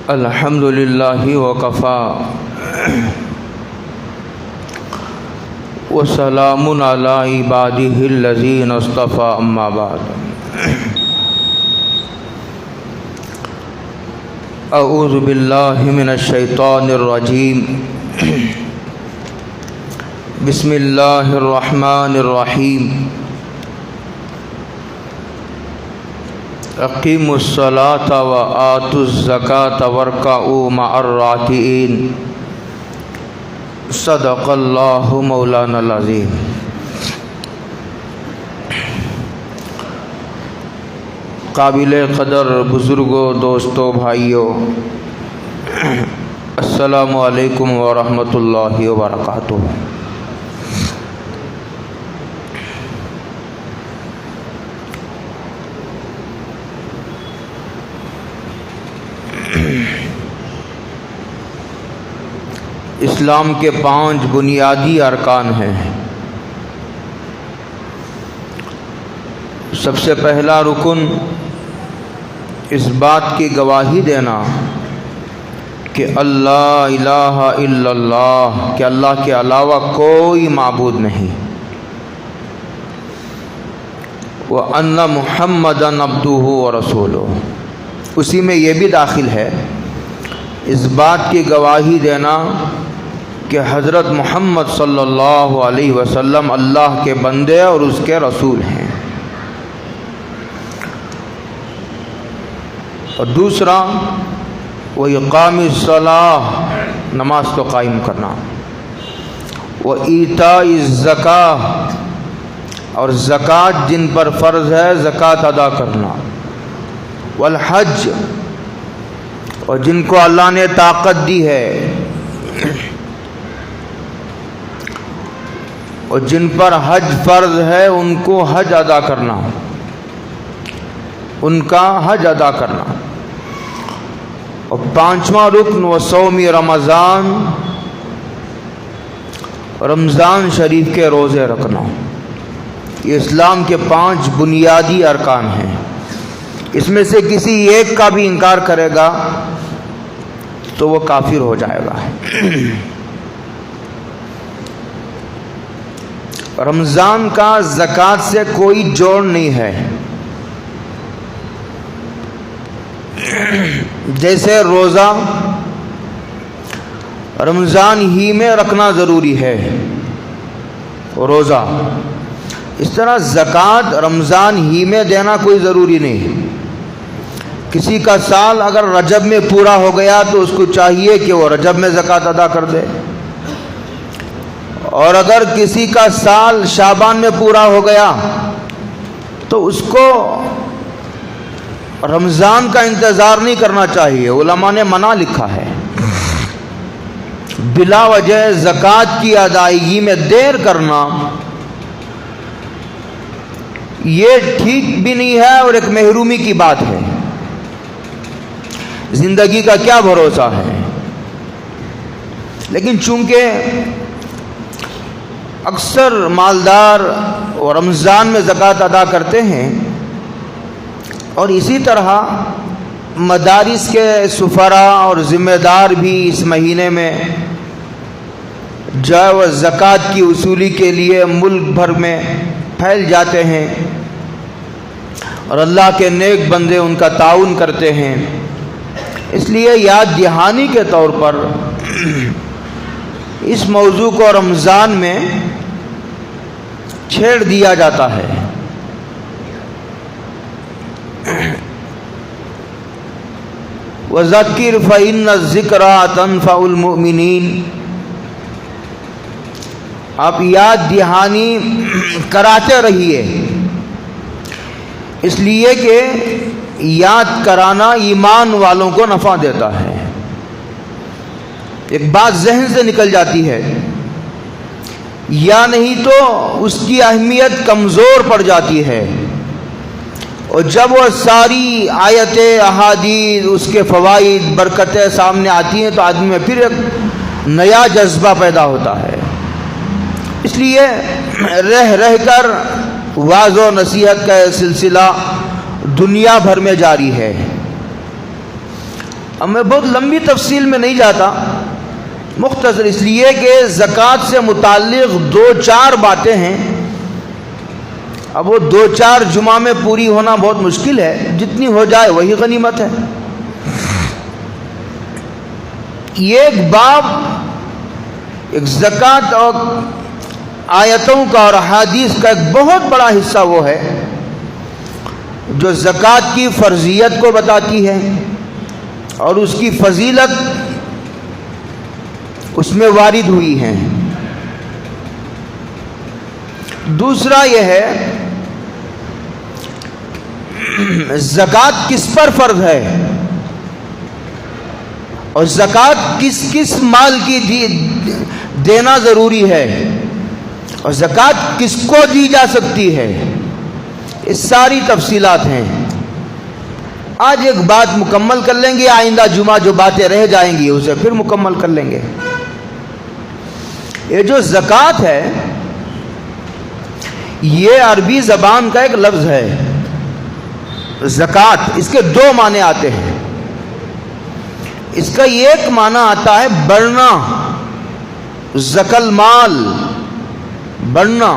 الحمد للہ وکفی وسلام علی عبادہ الذین اصطفی اما بعد اعوذ باللہ من الشیطان الرجیم بسم اللہ الرحمن الرحیم اقیموا الصلاة وآتوا الزکاة وارکعوا مع الراکعین صدق اللہ مولانا العظیم۔ قابل قدر بزرگوں، دوستوں، بھائیوں، السلام علیکم ورحمۃ اللہ وبرکاتہ۔ اسلام کے 5 بنیادی ارکان ہیں۔ سب سے پہلا رکن اس بات کی گواہی دینا کہ اللہ الہ الا اللہ، کہ اللہ کے علاوہ کوئی معبود نہیں، وَأَنَّ مُحَمَّدًا عَبْدُهُ وَرَسُولُهُ۔ اسی میں یہ بھی داخل ہے اس بات کی گواہی دینا کہ حضرت محمد صلی اللہ علیہ وسلم اللہ کے بندے اور اس کے رسول ہیں۔ اور دوسرا وَإِقَامِ الصَّلَاةِ، نماز کو قائم کرنا، وَإِيتَاءِ الزَّكَاةِ، اور زکوٰۃ جن پر فرض ہے زکوٰۃ ادا کرنا، وَالْحَجِّ، اور جن کو اللہ نے طاقت دی ہے اور جن پر حج فرض ہے ان کو حج ادا کرنا، ان کا حج ادا کرنا۔ اور 5واں رکن وصوم رمضان، رمضان شریف کے روزے رکھنا۔ یہ اسلام کے 5 بنیادی ارکان ہیں۔ اس میں سے کسی ایک کا بھی انکار کرے گا تو وہ کافر ہو جائے گا۔ رمضان کا زکوٰۃ سے کوئی جوڑ نہیں ہے۔ جیسے روزہ رمضان ہی میں رکھنا ضروری ہے روزہ، اس طرح زکوٰۃ رمضان ہی میں دینا کوئی ضروری نہیں۔ کسی کا سال اگر رجب میں پورا ہو گیا تو اس کو چاہیے کہ وہ رجب میں زکوٰۃ ادا کر دے، اور اگر کسی کا سال شعبان میں پورا ہو گیا تو اس کو رمضان کا انتظار نہیں کرنا چاہیے۔ علماء نے منع لکھا ہے، بلا وجہ زکوٰۃ کی ادائیگی میں دیر کرنا یہ ٹھیک بھی نہیں ہے اور ایک محرومی کی بات ہے۔ زندگی کا کیا بھروسہ ہے؟ لیکن چونکہ اکثر مالدار اور رمضان میں زکوٰۃ ادا کرتے ہیں، اور اسی طرح مدارس کے سفراء اور ذمہ دار بھی اس مہینے میں جو ہے وہ زکوٰۃ کی وصولی کے لیے ملک بھر میں پھیل جاتے ہیں، اور اللہ کے نیک بندے ان کا تعاون کرتے ہیں۔ اس لیے یاد دہانی کے طور پر اس موضوع کو رمضان میں چھیڑ دیا جاتا ہے۔ وَذَكِّرْ فَإِنَّ الذِّكْرَىٰ تَنفَعُ الْمُؤْمِنِينَ، آپ یاد دہانی کراتے رہیے، اس لیے کہ یاد کرانا ایمان والوں کو نفع دیتا ہے۔ ایک بات ذہن سے نکل جاتی ہے یا نہیں تو اس کی اہمیت کمزور پڑ جاتی ہے، اور جب وہ ساری آیتیں احادیث اس کے فوائد برکتیں سامنے آتی ہیں تو آدمی میں پھر ایک نیا جذبہ پیدا ہوتا ہے۔ اس لیے رہ کر واعظ و نصیحت کا سلسلہ دنیا بھر میں جاری ہے۔ اب میں بہت لمبی تفصیل میں نہیں جاتا، مختصر اس لیے کہ زکوٰۃ سے متعلق 2-4 باتیں ہیں، اب وہ 2-4 جمعہ میں پوری ہونا بہت مشکل ہے، جتنی ہو جائے وہی غنیمت ہے۔ یہ ایک باب، ایک زکوٰۃ اور آیتوں کا اور احادیث کا ایک بہت بڑا حصہ وہ ہے جو زکوٰۃ کی فرضیت کو بتاتی ہے اور اس کی فضیلت اس میں وارد ہوئی ہے۔ دوسرا یہ ہے زکوٰۃ کس پر فرض ہے اور زکوٰۃ کس کس مال کی دینا ضروری ہے اور زکوٰۃ کس کو دی جا سکتی ہے، یہ ساری تفصیلات ہیں۔ آج ایک بات مکمل کر لیں گے، آئندہ جمعہ جو باتیں رہ جائیں گی اسے پھر مکمل کر لیں گے۔ یہ جو زکوٰۃ ہے یہ عربی زبان کا ایک لفظ ہے۔ زکوٰۃ اس کے 2 معنی آتے ہیں۔ اس کا ایک معنی آتا ہے بڑھنا، زکل مال، بڑھنا،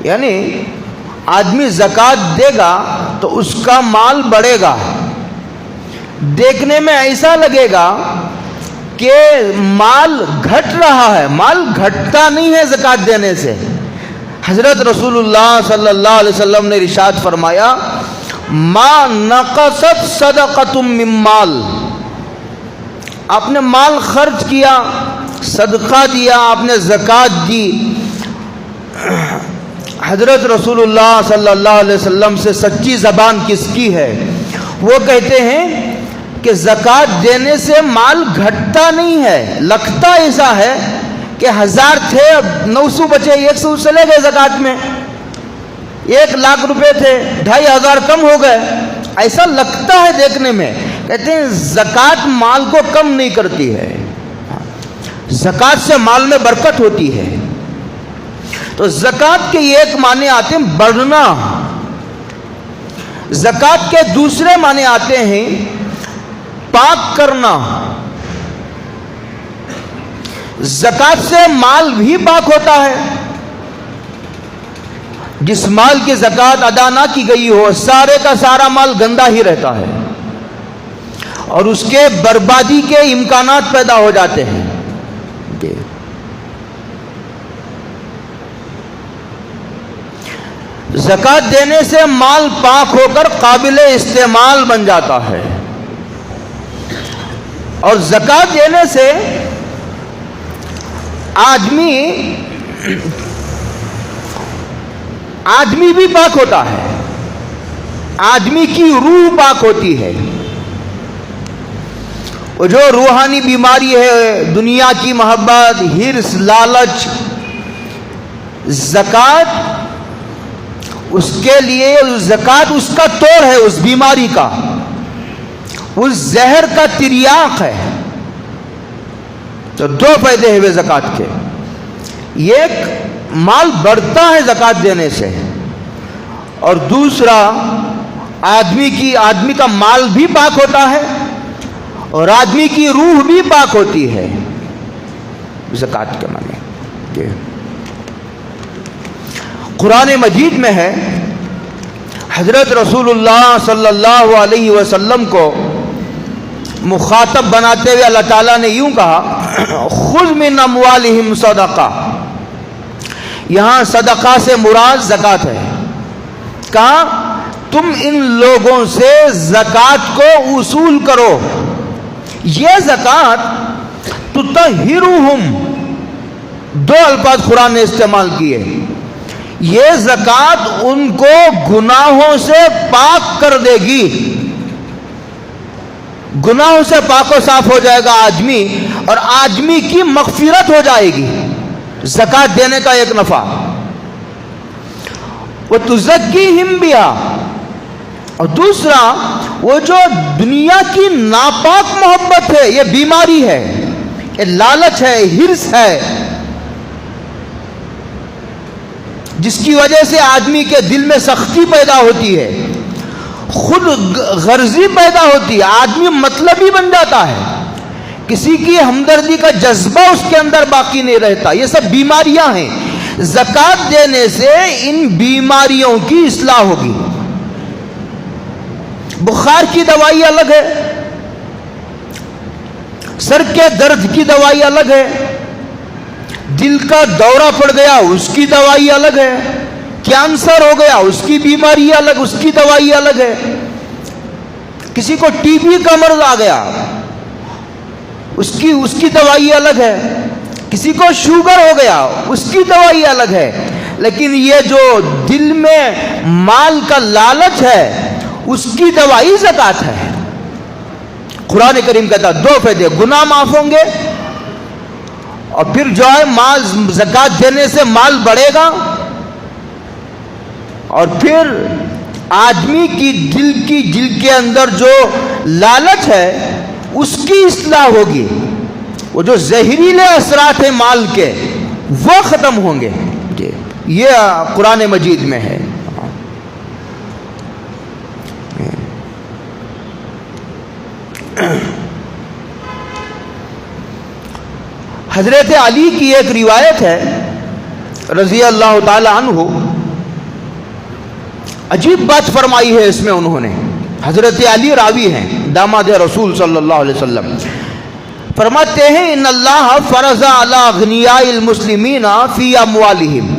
یعنی آدمی زکوٰۃ دے گا تو اس کا مال بڑھے گا، دیکھنے میں ایسا لگے گا کہ مال گھٹ رہا ہے، مال گھٹتا نہیں ہے زکوٰۃ دینے سے۔ حضرت رسول اللہ صلی اللہ علیہ وسلم نے ارشاد فرمایا ما نقصت صدقۃ من مال، آپ نے مال خرچ کیا، صدقہ دیا، آپ نے زکوٰۃ دی، حضرت رسول اللہ صلی اللہ علیہ وسلم سے سچی زبان کس کی ہے؟ وہ کہتے ہیں کہ زکوٰۃ دینے سے مال گھٹتا نہیں ہے، لگتا ایسا ہے کہ 1000 تھے اب 900 بچے، 100 چلے گئے زکوٰۃ میں، 1,00,000 روپے تھے 2,500 کم ہو گئے، ایسا لگتا ہے دیکھنے میں۔ کہتے ہیں زکوٰۃ مال کو کم نہیں کرتی ہے، زکوٰۃ سے مال میں برکت ہوتی ہے۔ تو زکوٰۃ کے ایک معنی آتے ہیں بڑھنا، زکوٰۃ کے دوسرے معنی آتے ہیں پاک کرنا۔ زکوٰۃ سے مال بھی پاک ہوتا ہے، جس مال کی زکوٰۃ ادا نہ کی گئی ہو سارے کا سارا مال گندا ہی رہتا ہے اور اس کے بربادی کے امکانات پیدا ہو جاتے ہیں۔ زکوٰۃ دینے سے مال پاک ہو کر قابل استعمال بن جاتا ہے، اور زکوٰۃ دینے سے آدمی بھی پاک ہوتا ہے، آدمی کی روح پاک ہوتی ہے۔ وہ جو روحانی بیماری ہے، دنیا کی محبت، ہرس، لالچ، زکوٰۃ اس کے لیے، زکوٰۃ اس کا توڑ ہے، اس بیماری کا، اس زہر کا تریاق ہے۔ تو 2 فائدے ہیں زکوٰۃ کے، ایک مال بڑھتا ہے زکوٰۃ دینے سے، اور دوسرا آدمی کا مال بھی پاک ہوتا ہے اور آدمی کی روح بھی پاک ہوتی ہے زکوٰۃ کے معنی۔ قرآن مجید میں ہے، حضرت رسول اللہ صلی اللہ علیہ وسلم کو مخاطب بناتے ہوئے اللہ تعالیٰ نے یوں کہا خذ من اموالہم صدقہ، یہاں صدقہ سے مراد زکوٰۃ ہے۔ کہا تم ان لوگوں سے زکوٰۃ کو وصول کرو، یہ زکوٰۃ تطہرہم، 2 الفاظ قرآن نے استعمال کیے، یہ زکوٰۃ ان کو گناہوں سے پاک کر دے گی، گناہوں سے پاک و صاف ہو جائے گا آدمی، اور آدمی کی مغفرت ہو جائے گی۔ زکوٰۃ دینے کا ایک نفع، وَتُزَكِّيهِمْ بِهَا، اور دوسرا وہ جو دنیا کی ناپاک محبت ہے، یہ بیماری ہے، یہ لالچ ہے، ہرس ہے، جس کی وجہ سے آدمی کے دل میں سختی پیدا ہوتی ہے، خود غرضی پیدا ہوتی ہے، آدمی مطلبی بن جاتا ہے، کسی کی ہمدردی کا جذبہ اس کے اندر باقی نہیں رہتا. یہ سب بیماریاں ہیں. زکوٰۃ دینے سے ان بیماریوں کی اصلاح ہوگی. بخار کی دوائی الگ ہے، سر کے درد کی دوائی الگ ہے، دل کا دورہ پڑ گیا اس کی دوائی الگ ہے، کینسر ہو گیا اس کی بیماری الگ، اس کی دوائی الگ ہے، کسی کو ٹی بی کا مرض آ گیا اس کی دوائی الگ ہے، کسی کو شوگر ہو گیا اس کی دوائی الگ ہے. لیکن یہ جو دل میں مال کا لالچ ہے اس کی دوائی زکوٰۃ ہے. قرآن کریم کہتا ہے 2 فائدے، گناہ معاف ہوں گے اور پھر جو ہے مال زکوٰۃ دینے سے مال بڑھے گا، اور پھر آدمی کی دل کے اندر جو لالچ ہے اس کی اصلاح ہوگی. وہ جو زہریلے اثرات ہیں مال کے وہ ختم ہوں گے. یہ قرآن مجید میں ہے. حضرت علی کی ایک روایت ہے رضی اللہ تعالی عنہ، عجیب بات فرمائی ہے اس میں انہوں نے. حضرت علی راوی ہیں، داماد رسول صلی اللہ علیہ وسلم. فرماتے ہیں ان اللہ فرض علی اغنیاء المسلمین فی اموالہم،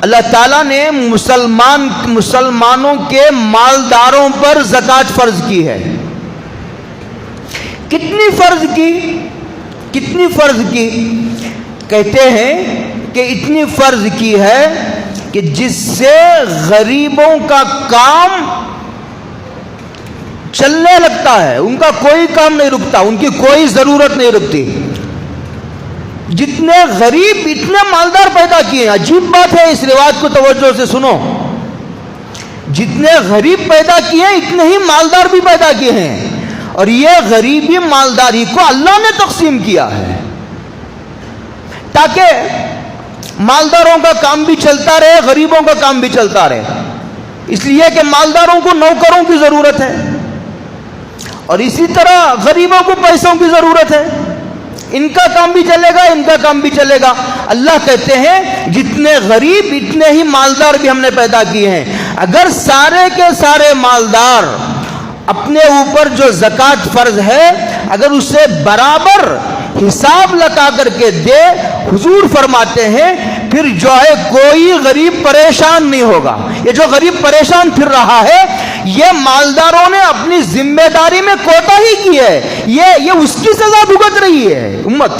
اللہ تعالیٰ نے مسلمانوں کے مالداروں پر زکوٰۃ فرض کی ہے. کتنی فرض کی؟ کہتے ہیں کہ اتنی فرض کی ہے کہ جس سے غریبوں کا کام چلنے لگتا ہے، ان کا کوئی کام نہیں رکتا، ان کی کوئی ضرورت نہیں رکتی. جتنے غریب اتنے مالدار پیدا کیے ہیں. عجیب بات ہے، اس روایت کو توجہ سے سنو. جتنے غریب پیدا کیے ہیں اتنے ہی مالدار بھی پیدا کیے ہیں، اور یہ غریبی مالداری کو اللہ نے تقسیم کیا ہے تاکہ مالداروں کا کام بھی چلتا رہے، غریبوں کا کام بھی چلتا رہے. اس لیے کہ مالداروں کو نوکروں کی ضرورت ہے اور اسی طرح غریبوں کو پیسوں کی ضرورت ہے. ان کا کام بھی چلے گا، ان کا کام بھی چلے گا. اللہ کہتے ہیں جتنے غریب اتنے ہی مالدار بھی ہم نے پیدا کیے ہیں. اگر سارے کے سارے مالدار اپنے اوپر جو زکوٰۃ فرض ہے اگر اسے برابر حساب لگا کر کے دے، حضور فرماتے ہیں پھر جو ہے کوئی غریب پریشان نہیں ہوگا. یہ جو غریب پریشان پھر رہا ہے یہ مالداروں نے اپنی ذمہ داری میں کوتاہی کی ہے، یہ اس کی سزا بھگت رہی ہے امت.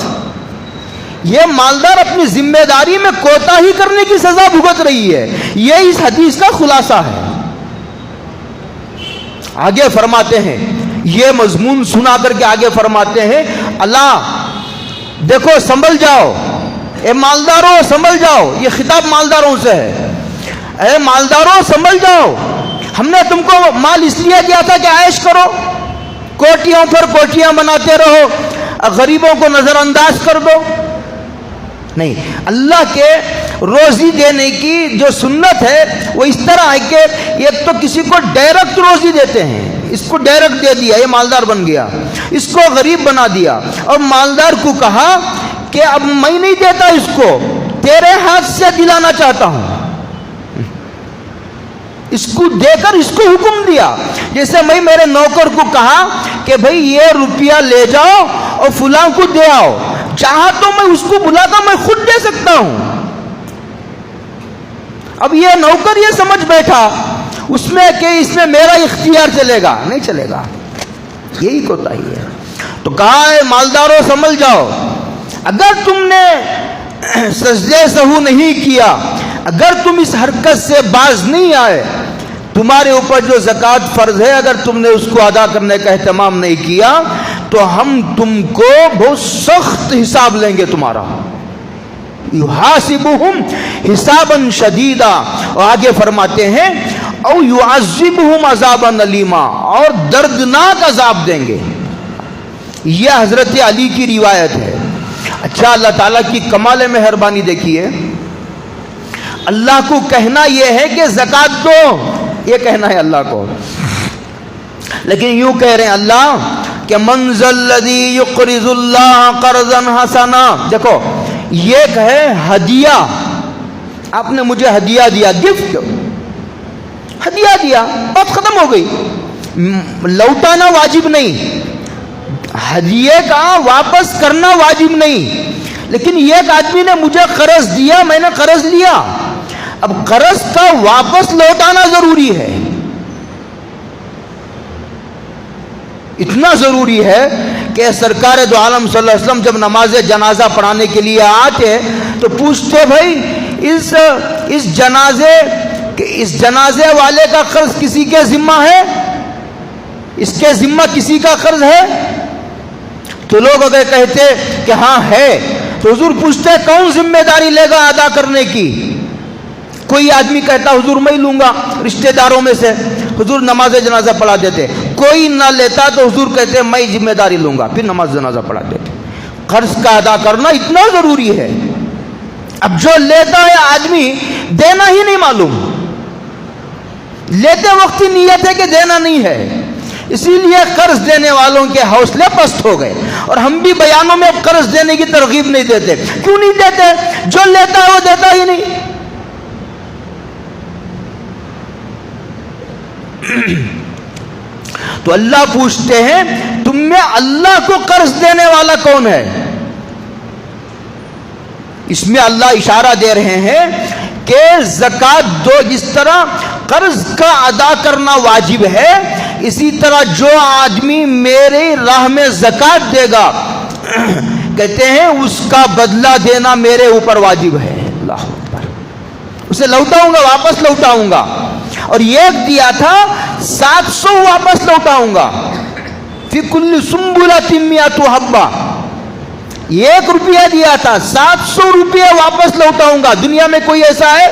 یہ مالدار اپنی ذمہ داری میں کوتاہی کرنے کی سزا بھگت رہی ہے. یہ اس حدیث کا خلاصہ ہے. آگے فرماتے ہیں، یہ مضمون سنا کر کے آگے فرماتے ہیں اللہ دیکھو سنبھل جاؤ، اے مالداروں سنبھل جاؤ. یہ خطاب مالداروں سے ہے. اے مالداروں سنبھل جاؤ، ہم نے تم کو مال اس لیے دیا تھا کہ عائش کرو، کوٹیوں پر کوٹیاں بناتے رہو، غریبوں کو نظر انداز کر دو. نہیں، اللہ کے روزی دینے کی جو سنت ہے وہ اس طرح ہے کہ ایک تو کسی کو ڈائریکٹ روزی دیتے ہیں، اس کو ڈائریکٹ دے دیا، یہ مالدار بن گیا. اس کو غریب بنا دیا اور مالدار کو کہا کہ اب میں نہیں دیتا، اس کو تیرے ہاتھ سے دلانا چاہتا ہوں. اس کو دے کر اس کو حکم دیا. جیسے میں میرے نوکر کو کہا کہ بھئی یہ روپیہ لے جاؤ اور فلاں کو دے آؤ، چاہا تو میں اس کو بلا کر میں خود دے سکتا ہوں. اب یہ نوکر یہ سمجھ بیٹھا اس میں کہ اس میں میرا اختیار چلے گا، نہیں چلے گا. یہی کوتاہی ہے. تو کہا ہے مالداروں سنبھل جاؤ، اگر تم نے سجدے سہو نہیں کیا، اگر تم اس حرکت سے باز نہیں آئے، تمہارے اوپر جو زکوٰۃ فرض ہے اگر تم نے اس کو ادا کرنے کا اہتمام نہیں کیا تو ہم تم کو بہت سخت حساب لیں گے تمہارا. یحاسبہم حسابا شدیدا. اور آگے فرماتے ہیں او یعذبہم عذابا الیما، اور دردناک عذاب دیں گے. یہ حضرت علی کی روایت ہے. اچھا، اللہ تعالیٰ کی کمال مہربانی دیکھیے. اللہ کو کہنا یہ ہے کہ زکوٰۃ دو، یہ کہنا ہے اللہ کو. لیکن یوں کہہ رہے ہیں اللہ کہ من ذا الذی یقرض اللہ قرضا حسنا. دیکھو یہ ہے ہدیہ، آپ نے مجھے ہدیہ دیا، گفٹ، ہدیہ دیا، بات ختم ہو گئی. لوٹانا واجب نہیں، ہدیے کا واپس کرنا واجب نہیں. لیکن ایک آدمی نے مجھے قرض دیا، میں نے قرض لیا، اب قرض کا واپس لوٹانا ضروری ہے. اتنا ضروری ہے کہ سرکار دو عالم صلی اللہ علیہ وسلم جب نماز جنازہ پڑھانے کے لیے آتے تو پوچھتے بھائی اس جنازے والے کا قرض کسی کے ذمہ ہے؟ اس کے ذمہ کسی کا قرض ہے؟ تو لوگ اگر کہتے کہ ہاں ہے تو حضور پوچھتے کون ذمہ داری لے گا ادا کرنے کی؟ کوئی آدمی کہتا حضور میں لوں گا رشتہ داروں میں سے، حضور نماز جنازہ پڑھا دیتے. کوئی نہ لیتا تو حضور کہتے میں ذمہ داری لوں گا، پھر نماز جنازہ پڑھا دیتے. قرض کا ادا کرنا اتنا ضروری ہے. اب جو لیتا ہے آدمی دینا ہی نہیں معلوم، لیتے وقت ہی نیت ہے کہ دینا نہیں ہے، اسی لیے قرض دینے والوں کے حوصلے پست ہو گئے. اور ہم بھی بیانوں میں قرض دینے کی ترغیب نہیں دیتے. کیوں نہیں دیتے؟ جو لیتا ہے وہ دیتا ہی نہیں. تو اللہ پوچھتے ہیں تم میں اللہ کو قرض دینے والا کون ہے؟ اس میں اللہ اشارہ دے رہے ہیں کہ زکوٰۃ دو، جس طرح قرض کا ادا کرنا واجب ہے اسی طرح جو آدمی میری راہ میں زکوٰۃ دے گا کہتے ہیں اس کا بدلہ دینا میرے اوپر واجب ہے. اللہ اکبر. اسے لوٹاؤں گا، واپس لوٹاؤں گا. اور ایک دیا تھا 700 واپس لوٹاؤں گا. فی کل سنبلۃ مئۃ حبہ، 1 روپیہ دیا تھا 700 روپیہ واپس لوٹاؤں گا. دنیا میں کوئی ایسا ہے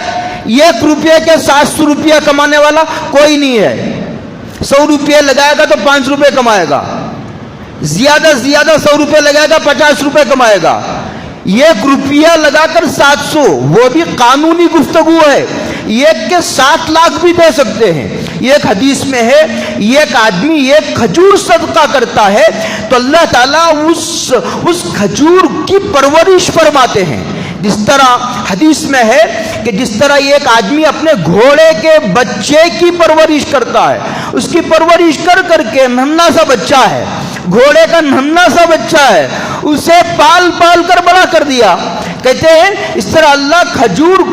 1 روپیہ کے 700 روپیہ کمانے والا؟ کوئی نہیں ہے. 100 روپیہ لگائے گا تو 5 روپے کمائے گا، زیادہ سے زیادہ 100 روپے لگائے گا 50 روپے کمائے گا. 1 روپیہ لگا کر 700، وہ بھی قانونی گفتگو ہے. 1 کے 7 لاکھ بھی دے سکتے ہیں. ایک حدیث میں ہے ایک آدمی 1 کھجور صدقہ کرتا ہے تو اللہ تعالیٰ اس کھجور کی پرورش فرماتے ہیں. جس طرح حدیث میں ہے کہ جس طرح ایک آدمی اپنے گھوڑے کے بچے کی پرورش کرتا ہے، اس کی پرورش کر کر کے ننھا سا بچہ ہے، گھوڑے کا ننھا سا بچہ ہے، اسے پال پال کر بڑا کر دیا. کہتے ہیں اس طرح اللہ کھجور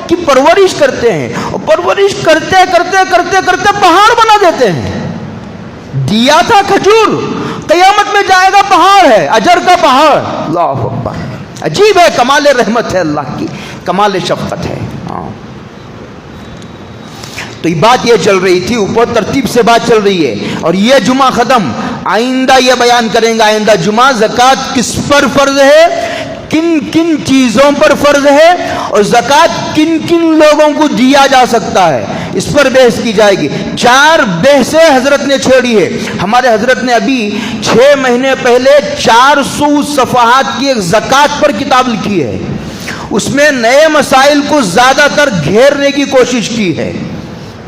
کی پرورش کرتے ہیں، اور پرورش کرتے کرتے کرتے کرتے پہاڑ بنا دیتے ہیں. دیا تھا کھجور، قیامت میں جائے گا پہاڑ ہے، اجر کا پہاڑ. اللہ اکبر. عجیب ہے، کمال رحمت ہے اللہ کی، کمال شفقت ہے. تو یہ بات یہ چل رہی تھی، اوپر ترتیب سے بات چل رہی ہے. اور یہ جمعہ ختم، آئندہ یہ بیان کریں گے آئندہ جمعہ زکوٰۃ کس پر فرض ہے، کن کن چیزوں پر فرض ہے، اور زکوٰۃ کن کن لوگوں کو دیا جا سکتا ہے، اس پر بحث کی جائے گی. 4 بحثیں حضرت نے چھیڑی ہے. ہمارے حضرت نے ابھی 6 مہینے پہلے 400 صفحات کی ایک زکوٰۃ پر کتاب لکھی ہے. اس میں نئے مسائل کو زیادہ تر گھیرنے کی کوشش کی ہے،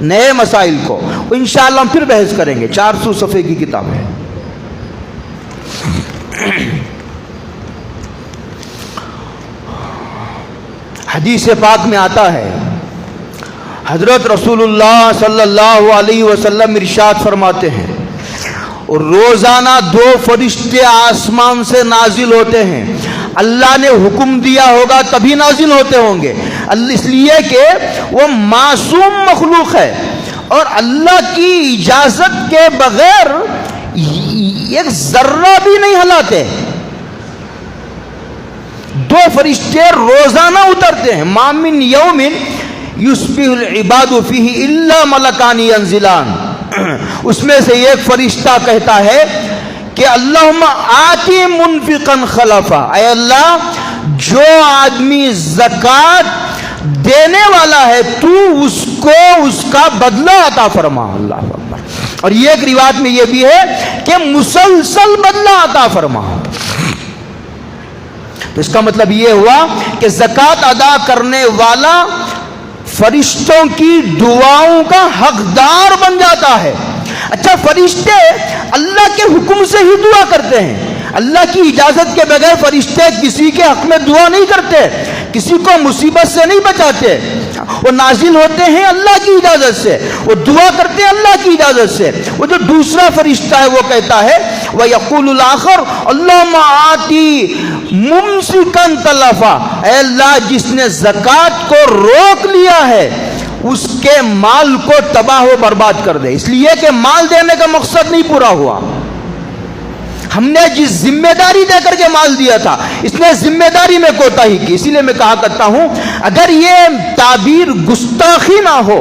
نئے مسائل کو. انشاءاللہ ہم پھر بحث کریں گے. 400 صفحے کی کتاب ہے. حدیث پاک میں آتا ہے، حضرت رسول اللہ صلی اللہ علیہ وسلم ارشاد فرماتے ہیں اور روزانہ 2 فرشتے آسمان سے نازل ہوتے ہیں. اللہ نے حکم دیا ہوگا تبھی نازل ہوتے ہوں گے، اس لیے کہ وہ معصوم مخلوق ہے اور اللہ کی اجازت کے بغیر ایک ذرہ بھی نہیں ہلاتے. 2 فرشتے روزانہ اترتے ہیں. ما من یوم یصبح العباد فیہ الا ملکان ینزلان. اس میں سے ایک فرشتہ کہتا ہے کہ اللہم آتی منفقا خلفا، اے اللہ جو آدمی زکوٰۃ دینے والا ہے تو اس کو اس کا بدلہ عطا فرما. اللہ اکبر. اور یہ ایک روایت میں یہ بھی ہے کہ مسلسل بدلہ عطا فرما. تو اس کا مطلب یہ ہوا کہ زکوٰۃ ادا کرنے والا فرشتوں کی دعاؤں کا حقدار بن جاتا ہے۔ اچھا، فرشتے اللہ کے حکم سے ہی دعا کرتے ہیں، اللہ کی اجازت کے بغیر فرشتے کسی کے حق میں دعا نہیں کرتے، کسی کو مصیبت سے نہیں بچاتے۔ وہ نازل ہوتے ہیں اللہ کی اجازت سے، وہ دعا کرتے ہیں اللہ کی اجازت سے۔ وہ جو دوسرا فرشتہ ہے وہ کہتا ہے وَيَقُولُ الْآخَرُ اللَّهُمَّ آتِ مُمْسِكًا تَلَفًا، اے اللہ جس نے زکوٰۃ کو روک لیا ہے اس کے مال کو تباہ و برباد کر دے۔ اس لیے کہ مال دینے کا مقصد نہیں پورا ہوا، ہم نے جس ذمہ داری دے کر کے مال دیا تھا اس نے ذمہ داری میں کوتاہی کی۔ اسی لیے میں کہا کرتا ہوں اگر یہ تعبیر گستاخی نہ ہو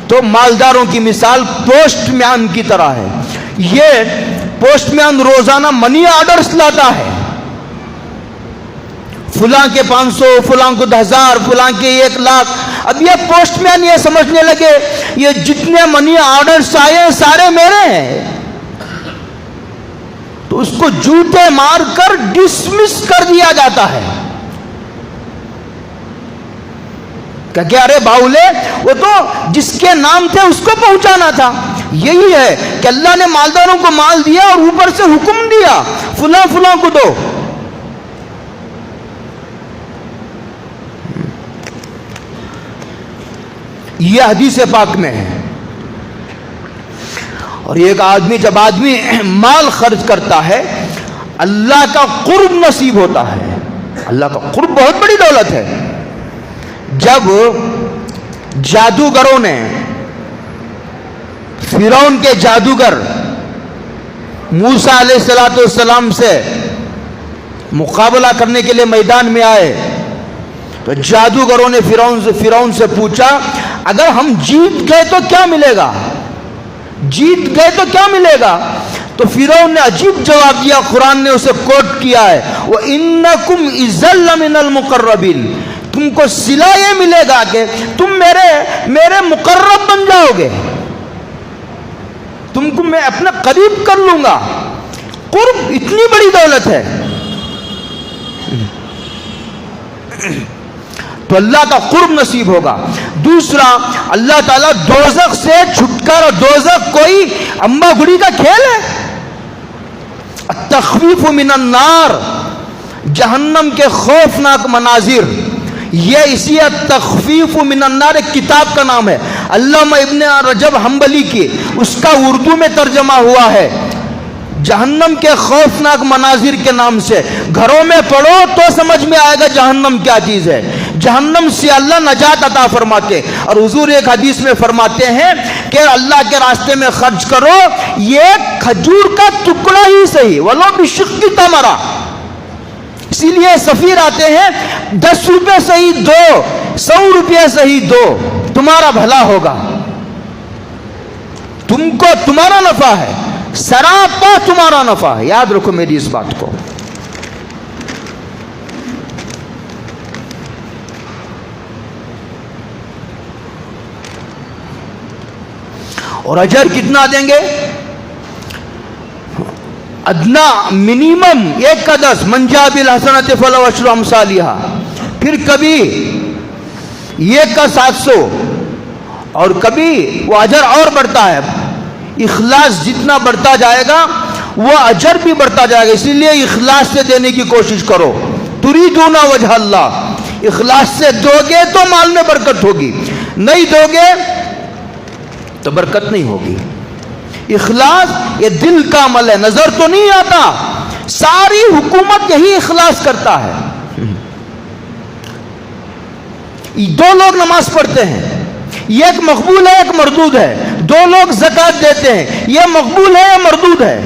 تو مالداروں کی مثال پوسٹ مین کی طرح ہے۔ یہ پوسٹ مین روزانہ منی آرڈرز لاتا ہے، فلاں کے 500، فلاں کو 1000، فلاں کے 1,00,000۔ اب یہ پوسٹ مین یہ سمجھنے لگے یہ جتنے منی آرڈرز آئے ہیں سارے میرے ہیں، تو اس کو جوتے مار کر ڈسمس کر دیا جاتا ہے کہ ارے باولے وہ تو جس کے نام تھے اس کو پہنچانا تھا۔ یہی ہے کہ اللہ نے مالداروں کو مال دیا اور اوپر سے حکم دیا فلاں فلاں کو دو۔ یہ حدیث پاک میں ہے۔ اور ایک آدمی جب آدمی مال خرچ کرتا ہے اللہ کا قرب نصیب ہوتا ہے۔ اللہ کا قرب بہت بڑی دولت ہے۔ جب جادوگروں نے فرعون کے جادوگر موسیٰ علیہ السلام سے مقابلہ کرنے کے لیے میدان میں آئے تو جادوگروں نے فرعون سے پوچھا اگر ہم جیت گئے تو کیا ملے گا؟ جیت گئے تو کیا ملے گا؟ تو فرعون نے عجیب جواب دیا، قرآن نے اسے کوٹ کیا ہے وَإِنَّكُمْ إِذًا لَّمِنَ الْمُقَرَّبِينَ، تم کو صلہ یہ ملے گا کہ تم میرے مقرب بن جاؤ گے، تم کو میں اپنا قریب کر لوں گا۔ قرب اتنی بڑی دولت ہے۔ تو اللہ کا قرب نصیب ہوگا۔ دوسرا، اللہ تعالیٰ دوزخ سے چھٹکارا، دوزخ کوئی امبا گڑی کا کھیل ہے؟ التخویف من النار، جہنم کے خوفناک مناظر، یہ اسی التخفیف من النار ایک کتاب کا نام ہے، علامہ ابن رجب حنبلی کی، اس کا اردو میں ترجمہ ہوا ہے جہنم کے خوفناک مناظر کے نام سے۔ گھروں میں پڑھو تو سمجھ میں آئے گا جہنم کیا چیز ہے۔ جہنم سے اللہ نجات عطا فرماتے، اور حضور ایک حدیث میں فرماتے ہیں کہ اللہ کے راستے میں خرچ کرو، یہ کھجور کا ٹکڑا ہی صحیح، ولو بشق تمرہ۔ اسی لیے سفیر آتے ہیں 10 روپے صحیح دو، 100 روپے صحیح دو، تمہارا بھلا ہوگا، تم کو تمہارا نفع ہے، سراپا تمہارا نفع ہے۔ یاد رکھو میری اس بات کو۔ اور اجر کتنا دیں گے؟ ادنا منیمم 1 کا 10، من جاء بالحسنۃ فلہ عشر امثالھا، پھر کبھی 1 کا 700، اور کبھی وہ اجر اور بڑھتا ہے۔ اخلاص جتنا بڑھتا جائے گا وہ اجر بھی بڑھتا جائے گا، اسی لیے اخلاص سے دینے کی کوشش کرو۔ تریدون وجہ اللہ، اخلاص سے دو گے تو مال میں برکت ہوگی، نہیں دو گے تو برکت نہیں ہوگی۔ اخلاص یہ دل کا عمل ہے، نظر تو نہیں آتا۔ ساری حکومت یہی اخلاص کرتا ہے۔ 2 لوگ نماز پڑھتے ہیں، ایک مقبول ہے ایک مردود ہے، 2 لوگ زکوٰۃ دیتے ہیں، یہ مقبول ہے یا مردود ہے،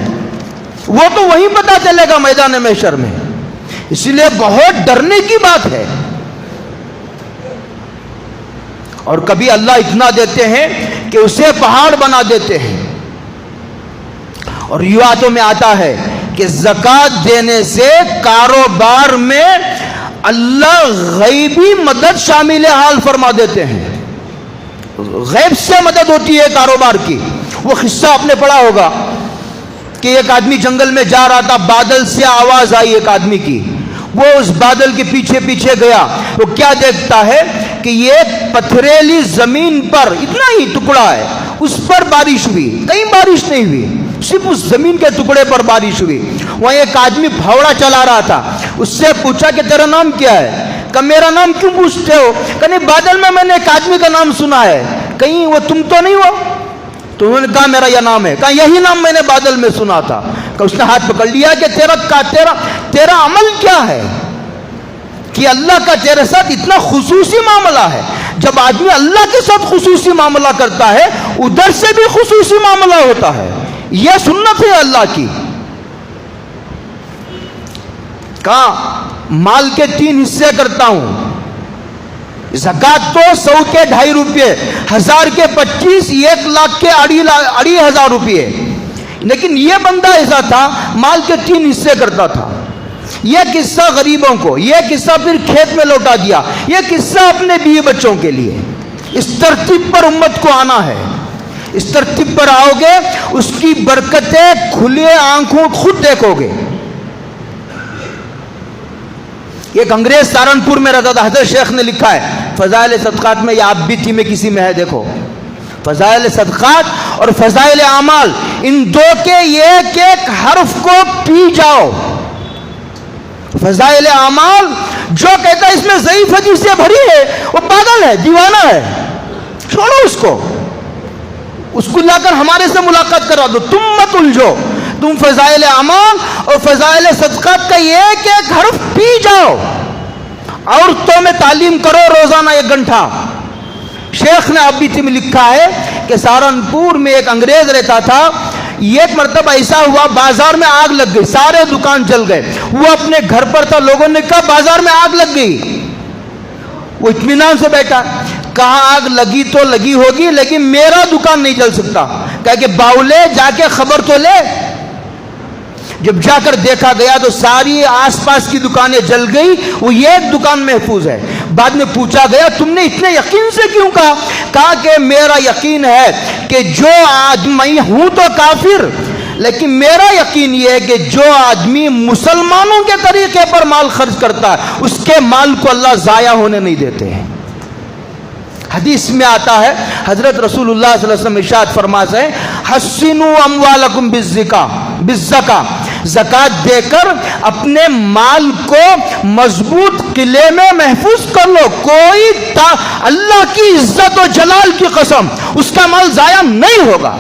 وہ تو وہیں پتہ چلے گا میدان محشر میں۔ اسی لیے بہت ڈرنے کی بات ہے۔ اور کبھی اللہ اتنا دیتے ہیں کہ اسے پہاڑ بنا دیتے ہیں۔ اور روایتوں میں آتا ہے کہ زکوٰۃ دینے سے کاروبار میں اللہ غیبی مدد شامل حال فرما دیتے ہیں، غیب سے مدد ہوتی ہے کاروبار کی۔ وہ قصہ آپ نے پڑھا ہوگا کہ ایک آدمی جنگل میں جا رہا تھا، بادل سے آواز آئی ایک آدمی کی، وہ اس بادل کے پیچھے پیچھے گیا، وہ کیا دیکھتا ہے کہ یہ پتھریلی زمین پر اتنا ہی ٹکڑا ہے، اس پر بارش ہوئی، کہیں بارش نہیں ہوئی، صرف اس زمین کے ٹکڑے پر بارش ہوئی۔ وہاں ایک آدمی پھاوڑا چلا رہا تھا، اس سے پوچھا کہ تیرا نام کیا ہے؟ کہ میرا نام کیوں پوچھتے ہو؟ کہ نہیں، بادل میں نے ایک آدمی کا نام سنا ہے، کہیں وہ تم تو نہیں ہو؟ تو انہوں نے کہا میرا یہ نام ہے۔ کہا یہی نام میں نے بادل میں سنا تھا۔ کہ اس نے ہاتھ پکڑ لیا کہ تیرا عمل کیا ہے کہ اللہ کا تیرے ساتھ اتنا خصوصی معاملہ ہے؟ جب آدمی اللہ کے ساتھ خصوصی معاملہ کرتا ہے، ادھر سے بھی خصوصی معاملہ ہوتا ہے، یہ سنت ہے اللہ کی۔ کہا مال کے 3 حصے کرتا ہوں، زکات تو 100 کے 2.5 روپے، 1000 کے 25، 1 لاکھ کے 2,500 روپے۔ لیکن یہ بندہ ایسا تھا، مال کے 3 حصے کرتا تھا۔ یہ قصہ غریبوں کو، یہ قصہ پھر کھیت میں لوٹا دیا، یہ قصہ اپنے بیوی بچوں کے لیے۔ اس ترتیب پر امت کو آنا ہے، اس ترتیب پر آؤ گے، اس کی برکتیں کھلے آنکھوں خود دیکھو گے۔ ایک انگریز سہارنپور میں رہتا تھا، حضرت شیخ نے لکھا ہے فضائل صدقات میں، یہ آپ بھی تھی میں کسی میں ہے، دیکھو فضائل صدقات اور فضائل اعمال، ان دو کے ایک ایک حرف کو پی جاؤ۔ فضائل اعمال جو کہتا ہے اس میں ضعیف حدیثیں بھری ہے، وہ پاگل ہے، دیوانہ ہے، چھوڑو اس کو لا کر ہمارے سے ملاقات کرا دو، تم مت الجھو، تم فضائل اعمال اور فضائل صدقات کا ایک ایک حرف پی جاؤ۔ عورتوں میں تعلیم کرو روزانہ 1 گھنٹہ۔ شیخ نے ابھی میں لکھا ہے کہ سہارنپور میں ایک انگریز رہتا تھا، ایک مرتبہ ایسا ہوا بازار میں آگ لگ گئی، سارے دکان جل گئے، وہ اپنے گھر پر تھا، لوگوں نے کہا بازار میں آگ لگ گئی، وہ اطمینان سے بیٹھا، کہا آگ لگی تو لگی ہوگی لیکن میرا دکان نہیں جل سکتا۔ کہا کہ باولے جا کے خبر تو لے۔ جب جا کر دیکھا گیا تو ساری آس پاس کی دکانیں جل گئی، وہ ایک دکان محفوظ ہے۔ بعد میں پوچھا گیا تم نے اتنے یقین سے کیوں کہا؟ کہا کہ میرا یقین ہے کہ جو آدمی ہوں تو کافر، لیکن میرا یقین یہ ہے کہ جو آدمی مسلمانوں کے طریقے پر مال خرچ کرتا ہے، اس کے مال کو اللہ ضائع ہونے نہیں دیتے ہیں۔ حدیث میں آتا ہے، حضرت رسول اللہ صلی اللہ علیہ وسلم ارشاد فرماتے ہیں حسنوا اموالکم بالزکاۃ، زکات دے کر اپنے مال کو مضبوط قلعے میں محفوظ کر لو، کوئی اللہ کی عزت و جلال کی قسم اس کا مال ضائع نہیں ہوگا۔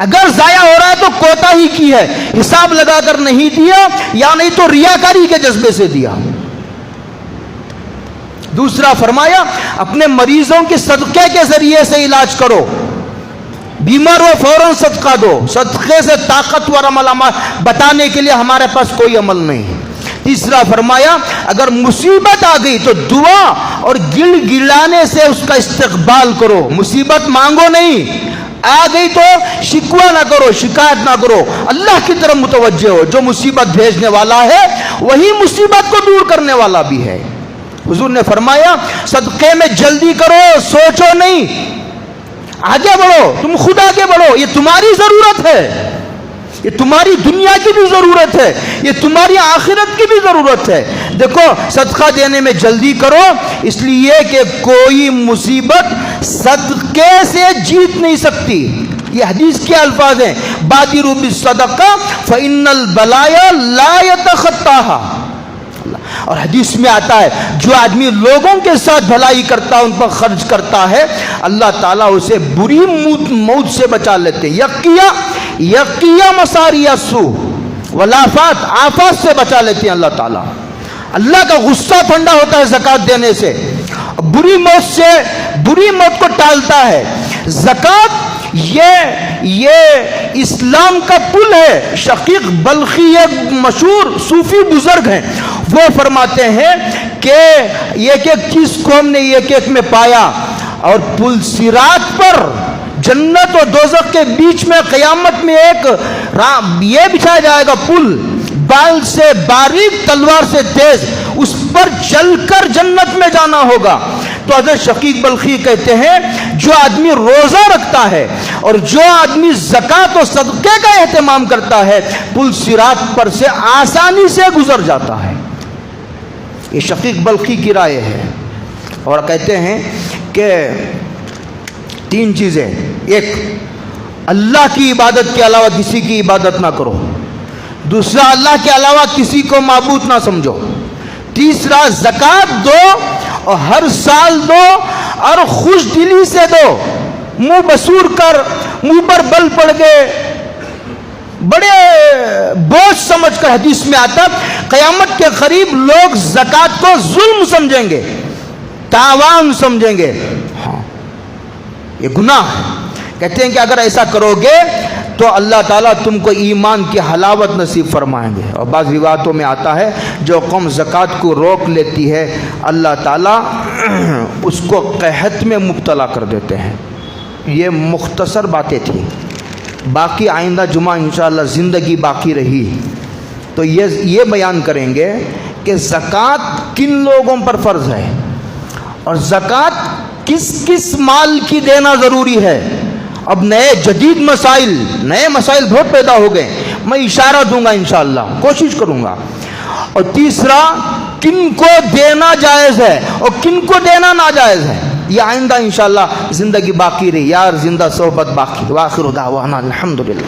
اگر ضائع ہو رہا ہے تو کوتاہی کی ہے، حساب لگا کر نہیں دیا، یا نہیں تو ریاکاری کے جذبے سے دیا۔ دوسرا فرمایا اپنے مریضوں کے صدقے کے ذریعے سے علاج کرو، بیمار ہو فوراً صدقہ دو، صدقے سے طاقتور عمل بتانے کے لیے ہمارے پاس کوئی عمل نہیں ہے۔ تیسرا فرمایا اگر مصیبت آ گئی تو دعا اور گڑ گڑانے سے اس کا استقبال کرو، مصیبت مانگو نہیں، آ گئی تو شکوہ نہ کرو، شکایت نہ کرو، اللہ کی طرف متوجہ ہو، جو مصیبت بھیجنے والا ہے وہی مصیبت کو دور کرنے والا بھی ہے۔ حضور نے فرمایا صدقے میں جلدی کرو، سوچو نہیں، آگے بڑھو، تم خود آگے بڑھو، یہ تمہاری ضرورت ہے، یہ تمہاری دنیا کی بھی ضرورت ہے، یہ تمہاری آخرت کی بھی ضرورت ہے۔ دیکھو صدقہ دینے میں جلدی کرو، اس لیے کہ کوئی مصیبت صدقے سے جیت نہیں سکتی۔ یہ حدیث کے الفاظ ہیں بادروا بالصدقہ فإن البلایا لا يتخطاها۔ اور حدیث میں آتا ہے جو آدمی لوگوں کے ساتھ بھلائی کرتا ہے، ان پر خرچ کرتا ہے، اللہ تعالیٰ اسے بری موت سے بچا لیتے ہیں۔ یقیہ مساری السوء والآفات، آفات سے بچا لیتے ہیں اللہ تعالیٰ۔ اللہ کا غصہ ٹھنڈا ہوتا ہے زکات دینے سے، بری موت سے، بری موت کو ٹالتا ہے۔ زکات یہ اسلام کا پل ہے۔ شقیق بلخی ایک مشہور صوفی بزرگ ہیں، وہ فرماتے ہیں کہ ایک ایک چیز کو ہم نے ایک ایک میں پایا، اور پل صراط پر جنت اور دوزخ کے بیچ میں قیامت میں ایک یہ بچھایا جائے گا پل، بال سے باریک تلوار سے تیز، اس پر چل کر جنت میں جانا ہوگا۔ تو حضرت شقیق بلخی کہتے ہیں جو آدمی روزہ رکھتا ہے اور جو آدمی زکات و صدقے کا اہتمام کرتا ہے، پل صراط پر سے آسانی سے گزر جاتا ہے۔ یہ شقیق بلخی کی رائے ہے۔ اور کہتے ہیں کہ 3 چیزیں: ایک، اللہ کی عبادت کے علاوہ کسی کی عبادت نہ کرو. دوسرا، اللہ کے علاوہ کسی کو معبود نہ سمجھو. تیسرا، زکوٰۃ دو اور ہر سال دو اور خوش دلی سے دو، منہ بسور کر، منہ پر بل پڑ گئے، بڑے بوجھ سمجھ کر. حدیث میں آتا قیامت کے قریب لوگ زکوٰۃ کو ظلم سمجھیں گے، تاوان سمجھیں گے. ہاں، یہ گناہ ہے. کہتے ہیں کہ اگر ایسا کرو گے تو اللہ تعالیٰ تم کو ایمان کی حلاوت نصیب فرمائیں گے. اور بعض روایتوں میں آتا ہے جو قوم زکوٰۃ کو روک لیتی ہے اللہ تعالیٰ اس کو قحط میں مبتلا کر دیتے ہیں. یہ مختصر باتیں تھیں، باقی آئندہ جمعہ انشاءاللہ زندگی باقی رہی تو یہ بیان کریں گے کہ زکوٰۃ کن لوگوں پر فرض ہے اور زکوٰۃ کس کس مال کی دینا ضروری ہے. اب نئے جدید نئے مسائل بہت پیدا ہو گئے، میں اشارہ دوں گا انشاءاللہ، کوشش کروں گا. اور تیسرا، کن کو دینا جائز ہے اور کن کو دینا ناجائز ہے، یہ آئندہ انشاءاللہ زندگی باقی رہی. یار زندہ صحبت باقی. وآخر دعوانا الحمدللہ.